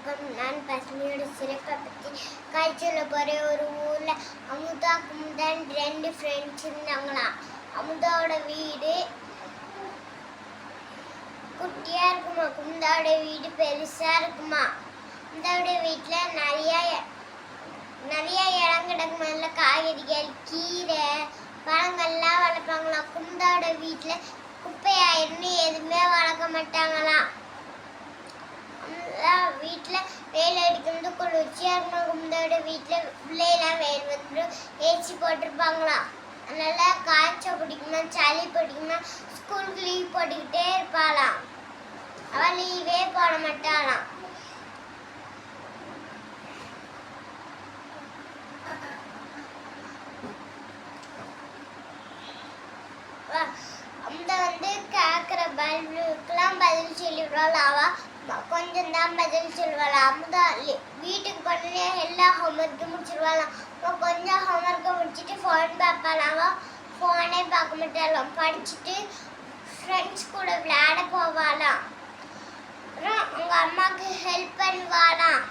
வணக்கம். நான் பசுமையோட சிறப்பை பற்றி காய்ச்சல போகிற ஒரு ஊரில் அமுதா குமுதன் 2 ஃப்ரெண்ட்ஸ் இருந்தாங்களாம். அமுதாவோட வீடு குட்டியாக இருக்குமா, குமுதாவோட வீடு பெருசாக இருக்குமா. குமுதாவோட வீட்டில் நிறைய இடம் கிடக்குமா, இல்லை காய்கறிகள் கீரை பழங்கள்லாம் வளர்ப்பாங்களாம். குமுதாவோட வீட்டில் குப்பையாயிருந்து எதுவுமே வளர்க்க மாட்டாங்களாம். வீட்டில் வெயில் அடிக்கிறது குளிர்ச்சியாக இருக்கணும். குமுதாவோட வீட்டில் பிள்ளைலாம் வெயில் வந்து ஏசி போட்டிருப்பாங்களாம். அதனால் காய்ச்சல் பிடிக்குமா, சளி பிடிக்குமா, ஸ்கூலுக்கு லீவ் போட்டுக்கிட்டே இருப்பாளாம். அவள் லீவே போட மாட்டாளாம். அந்த வந்து கேட்குற பல்புக்கெல்லாம் பதில் சொல்லிவிடுவாள். அவள் கொஞ்சம் தான் பதில் சொல்லுவாள். அமுதா வீட்டுக்கு போனே எல்லா ஹோம்ஒர்க்கும் முடிச்சிருவாளாம். கொஞ்சம் ஹோம்ஒர்க்கை முடிச்சுட்டு ஃபோன் பார்ப்பாளாம். அவள் ஃபோனே பார்க்க மாட்டாளாம். படிச்சுட்டு ஃப்ரெண்ட்ஸ் கூட விளையாட போவாளாம். அப்புறம் அவங்க அம்மாவுக்கு ஹெல்ப் பண்ணுவாளாம்.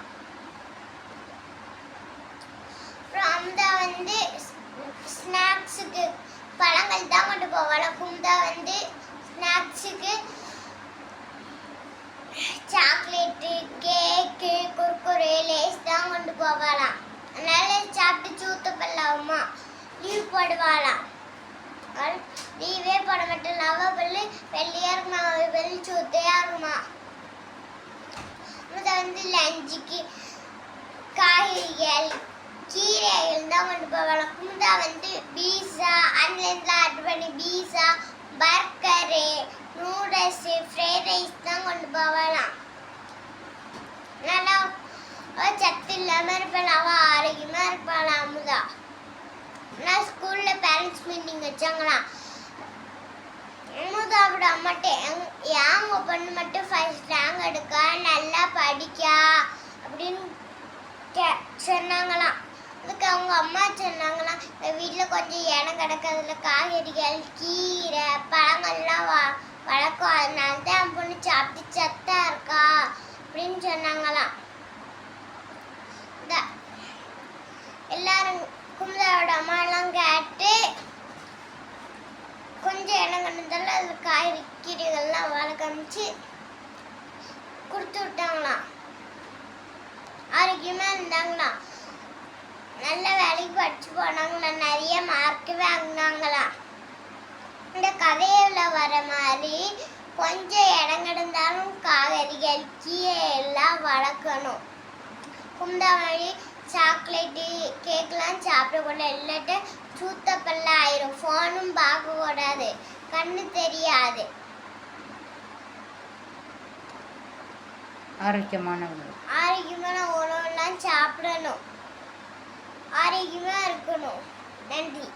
அப்புறம் அமுதா வந்து ஸ்நாக்ஸுக்கு பழங்கள் தான் கொண்டு போவாளாம். குமுதா வந்து ஸ்நாக்ஸுக்கு சாக்லேட்டு, கேக்கு, குர்குரே, லேஸ் தான் கொண்டு போவாளாம். அதனால சாப்பிட்டு சூத்த பல்லாவுமா லீவ் போடுவாளாம். லீவே போட மாட்டேன். அவள் பல்லு வெள்ளையா இருக்குமா, அவள் பல்லு சூத்தையா இருக்குமா. அதை வந்து லஞ்சுக்கு காய்கறிகள் கீரைகள் தான் கொண்டு போவாளாம். குமுதா வந்து பீஸா ஆன்லைனில் ஆர்டர் பண்ணி பீஸா, பர்கரு, நூடுல்ஸு, ஃப்ரைட் ரைஸ் தான் கொண்டு போவாளாம். நல்லா சத்து இல்லாமல் இருப்பாள். அவள் ஆரோக்கியமாக இருப்பாளாம் அமுதா. ஆனால் ஸ்கூலில் பேரண்ட்ஸ் மீட்டிங் வச்சாங்களாம். அமுதாவோட அம்மாட்ட ஏன் உங்கள் பொண்ணு மட்டும் ஃபர்ஸ்ட் ரேங்க் எடுக்கா, நல்லா படிக்கா அப்படின்னு சொன்னாங்களாம். அதுக்கு அவங்க அம்மா சொன்னாங்களாம், இந்த வீட்டில் கொஞ்சம் இடம் கிடக்கிறதுல காய்கறிகள் கீரை பழங்கள்லாம் வளர்க்கும், அதனால தான் என் பொண்ணு சாப்பிட்டு சத்தா இருக்கா அப்படின்னு சொன்னாங்களாம். எல்லாரும் குமுதாவோட அம்மாலாம் கேட்டு கொஞ்சம் இடம் கிடந்தாலும் அதில் காய்கறி கீரைகள்லாம் வளர்க்கமிச்சு கொடுத்து விட்டாங்களாம். ஆரோக்கியமாக இருந்தாங்களாம். நல்ல வேலைக்கு படிச்சு போனாங்களாம். நிறைய மார்க்கு வாங்கினாங்களாம். இந்த கதையில் வர மாதிரி கொஞ்சம் இடம் கிடந்தாலும் காய்கறிகள் கீரை எல்லாம் வளர்க்கணும். குமுதா மாதிரி சாக்லேட்டு கேக்கெலாம் சாப்பிடக்கூடாது, இல்லாட்ட சூத்தப்பல்ல ஆயிரும். ஃபோனும் பார்க்கக்கூடாது, கண்ணு தெரியாது. ஆரோக்கியமான உணவெல்லாம் சாப்பிடணும், ஆரோக்கியமாக இருக்கணும். நன்றி.